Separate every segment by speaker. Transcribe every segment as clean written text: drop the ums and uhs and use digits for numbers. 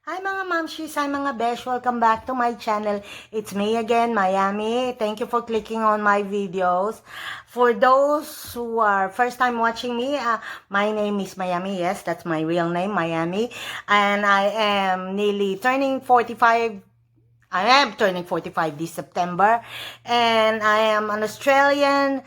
Speaker 1: Hi mga mamshis, hi mga besh, welcome back to my channel. It's me again, Miami. Thank you for clicking on my videos. For those who are first time watching me, my name is Miami. Yes, that's my real name, Miami. And I am nearly turning 45. I am turning 45 this September. And I am an Australian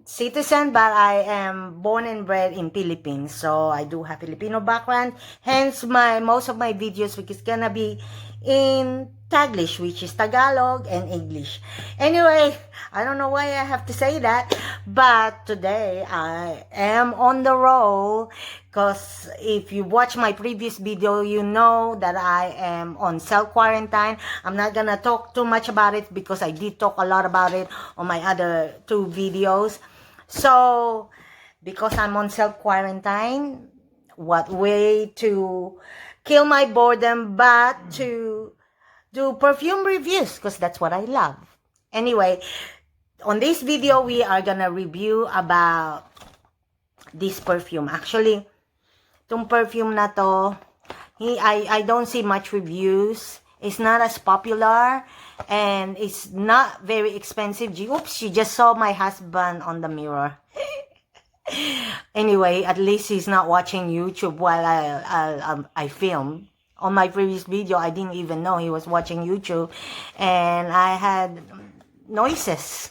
Speaker 1: citizen, but I am born and bred in Philippines, so I do have Filipino background. Hence, most of my videos, which is gonna be in Taglish, which is Tagalog and English. Anyway, I don't know why I have to say that, but today I am on the roll. Because if you watch my previous video, you know that I am on self-quarantine. I'm not gonna talk too much about it because I did talk a lot about it on my other two videos. So, because I'm on self-quarantine, what way to kill my boredom but to do perfume reviews, because that's what I love. Anyway, on this video, we are gonna review about this perfume. Actually, itong perfume na to, I don't see much reviews. It's not as popular and it's not very expensive. Oops, you just saw my husband on the mirror. Anyway, at least he's not watching YouTube while I film. On my previous video, I didn't even know he was watching YouTube and I had noises.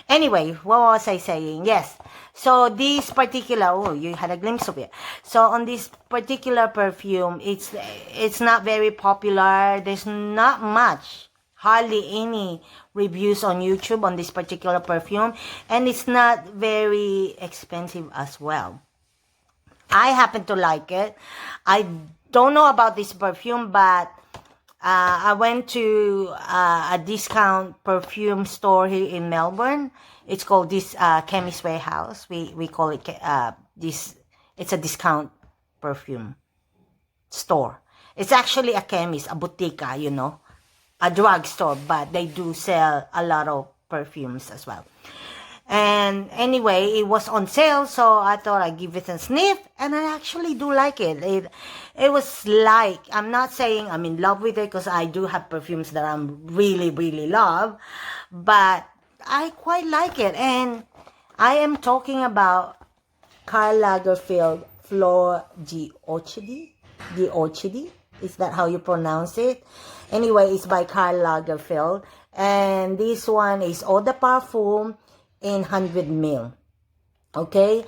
Speaker 1: Anyway, what was I saying? Yes. So this particular, oh, you had a glimpse of it. So on this particular perfume, it's not very popular. There's not much, hardly any reviews on YouTube on this particular perfume. And it's not very expensive as well. I happen to like it. I don't know about this perfume, but I went to a discount perfume store here in Melbourne. It's called this Chemist Warehouse. We call it this. It's a discount perfume store. It's actually a chemist, a botica, you know, a drugstore, but they do sell a lot of perfumes as well. And anyway, it was on sale, so I thought I'd give it a sniff, and I actually do like it. It was like, I'm not saying I'm in love with it, because I do have perfumes that I'm really, really love, but I quite like it. And I am talking about Karl Lagerfeld Fleur de Orchid. The Orchid, is that how you pronounce it? Anyway, it's by Karl Lagerfeld, and this one is Eau de Parfum in 100 ml. Okay,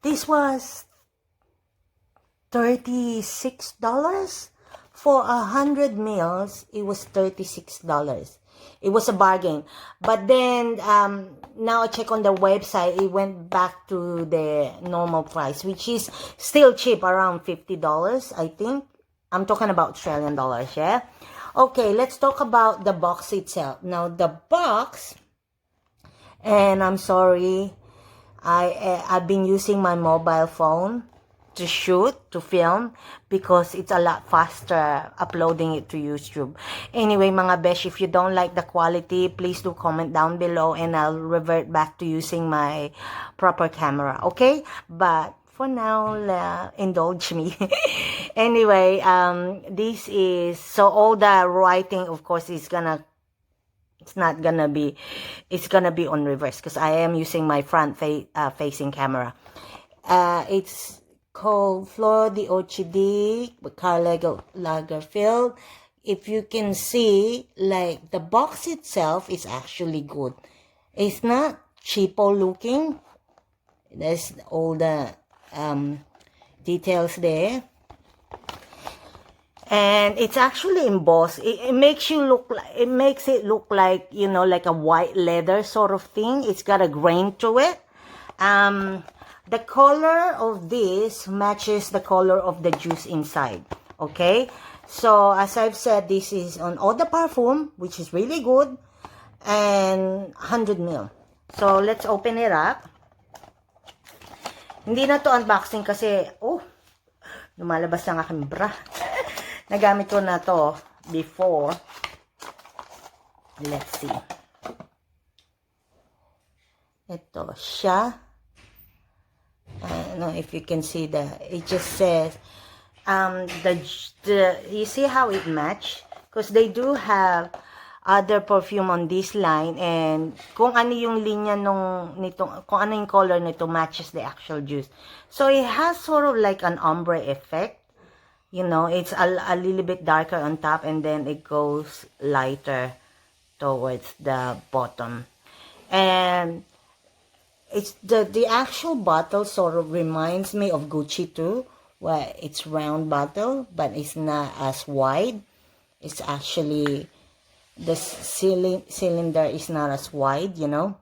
Speaker 1: this was $36 for 100 mils. It was $36. It was a bargain. But then now I check on the website, it went back to the normal price, which is still cheap, around $50, I think. I'm talking about Australian dollars, yeah. Okay, let's talk about the box itself. Now the box, and I'm sorry, I've been using my mobile phone to shoot, to film, because it's a lot faster uploading it to YouTube. Anyway, mga besh, if you don't like the quality, please do comment down below and I'll revert back to using my proper camera, okay? But for now, indulge me. Anyway, this is, so all the writing, of course, is gonna, it's gonna be on reverse because I am using my front facing camera. It's called Fleur de Orchid by Karl Lagerfeld. If you can see, like, the box itself is actually good. It's not cheapo looking. There's all the details there. And it's actually embossed. It makes you look like, it makes it look like, you know, like a white leather sort of thing. It's got a grain to it. The color of this matches the color of the juice inside. Okay, so as I've said, this is on Eau de Parfum, which is really good, and 100 ml. So let's open it up. Hindi na to unboxing kasi, oh, lumalabas ang aking bra. Nagamit ko na to before. Let's see. Ito siya. I don't know if you can see that. It just says, you see how it match? Because they do have other perfume on this line, and kung ano yung linya kung ano yung color nito matches the actual juice. So it has sort of like an ombre effect. You know, it's a little bit darker on top, and then it goes lighter towards the bottom. And it's the actual bottle sort of reminds me of Gucci too, where it's round bottle, but it's not as wide. It's actually, the cylinder is not as wide, you know.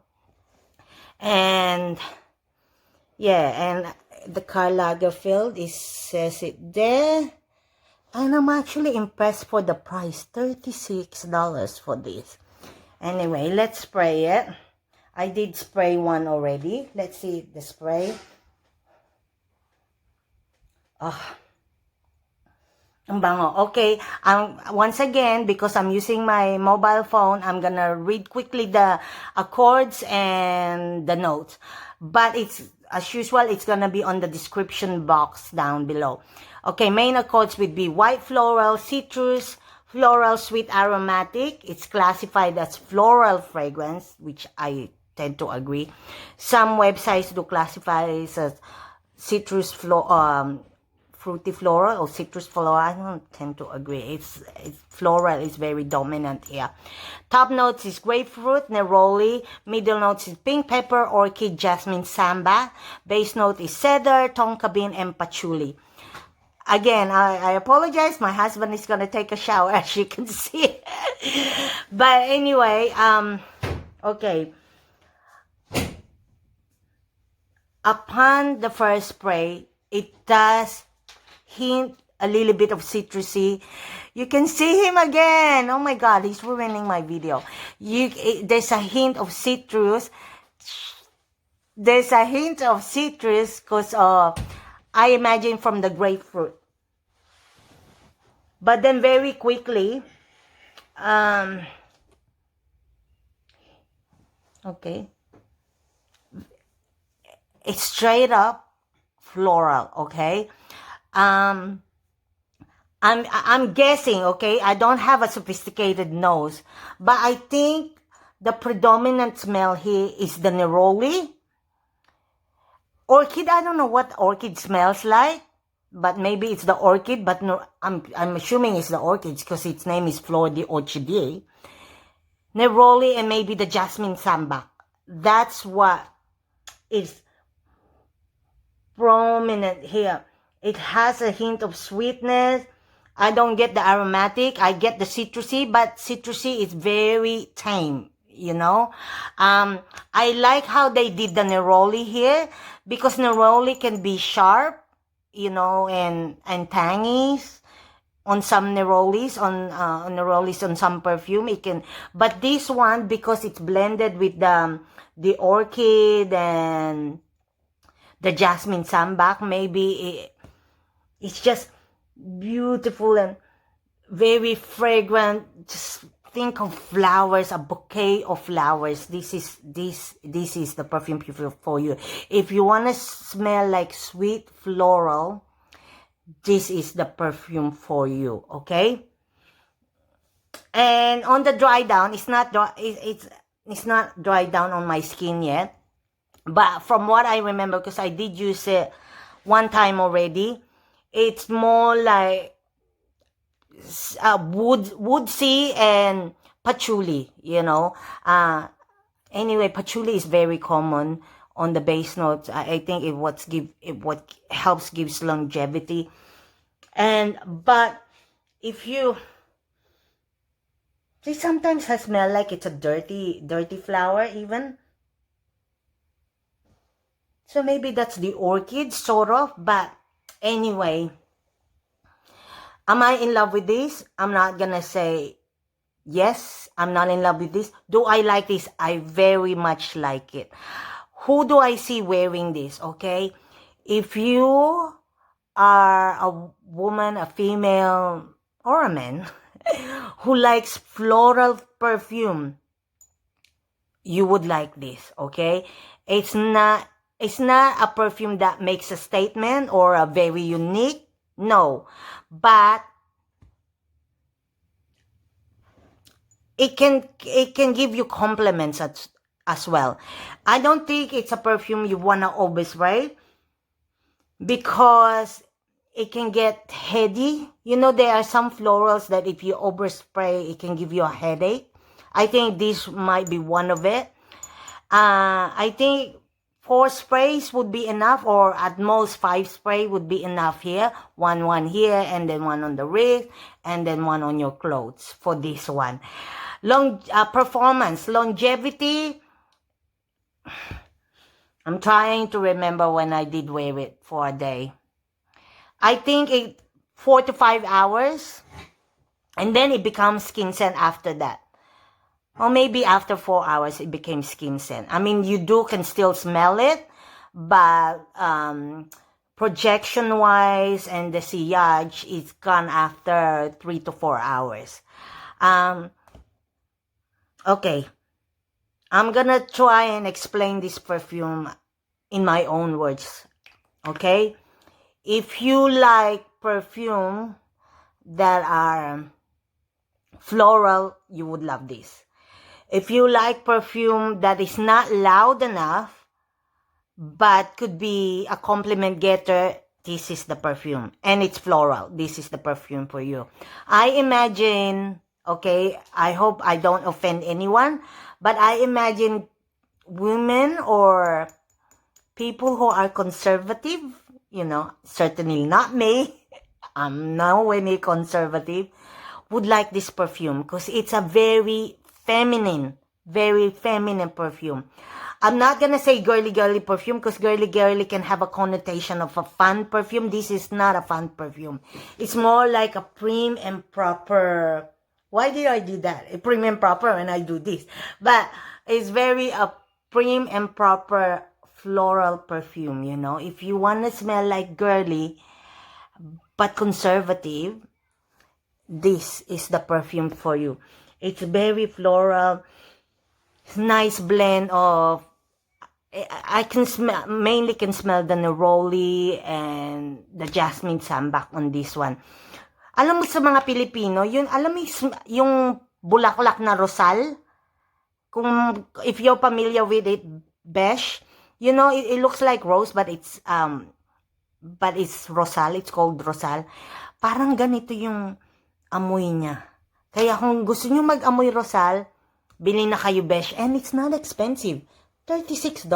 Speaker 1: And yeah, and the Karl Lagerfeld says it there. And I'm actually impressed for the price, $36 for this. Anyway, let's spray it. I did spray one already. Let's see the spray. Ang bango. Okay, once again, because I'm using my mobile phone, I'm gonna read quickly the accords and the notes. But it's, as usual, it's gonna be on the description box down below. Okay, main accords would be white floral, citrus, floral, sweet, aromatic. It's classified as floral fragrance, which I tend to agree. Some websites do classify it as citrus fruity floral or citrus floral. I don't tend to agree. It's floral is very dominant here. Top notes is grapefruit, neroli. Middle notes is pink pepper, orchid, jasmine, sambac. Base note is cedar, tonka bean, and patchouli. Again, I apologize. My husband is gonna take a shower, as you can see. But anyway, okay. Upon the first spray, it does hint a little bit of citrusy. You can see him again. Oh my God, he's ruining my video. There's a hint of citrus. There's a hint of citrus because I imagine from the grapefruit. But then very quickly, okay, it's straight up floral, okay? I'm guessing, okay? I don't have a sophisticated nose, but I think the predominant smell here is the neroli. Orchid, I don't know what orchid smells like, but maybe it's the orchid, but no, I'm assuming it's the orchid because its name is Fleur de Orchid. Neroli and maybe the Jasmine Sambac. That's what is prominent here. It has a hint of sweetness. I don't get the aromatic. I get the citrusy, but citrusy is very tame, you know. I like how they did the neroli here, because neroli can be sharp, you know, and tangy on some nerolis, on some perfume. It can, but this one, because it's blended with the orchid and the jasmine sambac, maybe it's just beautiful and very fragrant. Just think of flowers, a bouquet of flowers. This is the perfume for you. If you want to smell like sweet floral, this is the perfume for you, okay? And on the dry down, it's not dry, it's not dried down on my skin yet. But from what I remember, because I did use it one time already, it's more like woodsy and patchouli, you know. Anyway, patchouli is very common on the base notes. I think what helps gives longevity. But if you, they sometimes smell like it's a dirty flower even. So maybe that's the orchid, sort of. But anyway, am I in love with this? I'm not gonna say yes, I'm not in love with this. Do I like this? I very much like it. Who do I see wearing this, okay? If you are a woman, a female, or a man who likes floral perfume, you would like this, okay? It's not a perfume that makes a statement or a very unique. No. But it can give you compliments as well. I don't think it's a perfume you want to overspray, because it can get heady. You know, there are some florals that if you overspray, it can give you a headache. I think this might be one of it. I think 4 sprays would be enough, or at most 5 spray would be enough here. One here, and then one on the wrist, and then one on your clothes for this one. Performance, longevity. I'm trying to remember when I did wear it for a day. I think 4 to 5 hours, and then it becomes skin scent after that. Or maybe after 4 hours, it became skin scent. I mean, you can still smell it, but projection-wise and the sillage, it's gone after 3 to 4 hours. Okay. I'm gonna try and explain this perfume in my own words. Okay? If you like perfume that are floral, you would love this. If you like perfume that is not loud enough, but could be a compliment getter, this is the perfume. And it's floral. This is the perfume for you. I imagine, okay, I hope I don't offend anyone, but I imagine women or people who are conservative, you know, certainly not me, I'm nowhere near conservative, would like this perfume because it's a very feminine perfume. I'm not gonna say girly perfume because girly can have a connotation of a fun perfume. This is not a fun perfume. It's more like a prim and proper. Why did I do that? A prim and proper when I do this. But it's very a prim and proper floral perfume, you know. If you want to smell like girly but conservative, this is the perfume for you. It's very floral. It's nice blend of, I can smell, mainly can smell the Neroli and the Jasmine Sambac on this one. Alam mo sa mga Pilipino, yun, alam mo yung bulaklak na rosal? If you're familiar with it, beige, you know, it looks like rose, but it's rosal. It's called rosal. Parang ganito yung amoy niya. Kaya kung gusto nyo mag-amoy rosal, bili na kayo beige. And it's not expensive. $36.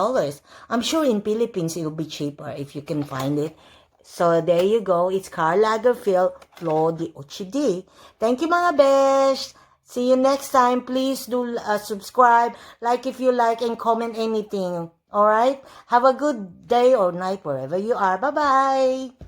Speaker 1: I'm sure in Philippines it'll be cheaper if you can find it. So there you go. It's Karl Lagerfeld Fleur de Orchid. Thank you mga besh. See you next time. Please do subscribe, like if you like, and comment anything. Alright? Have a good day or night wherever you are. Bye-bye.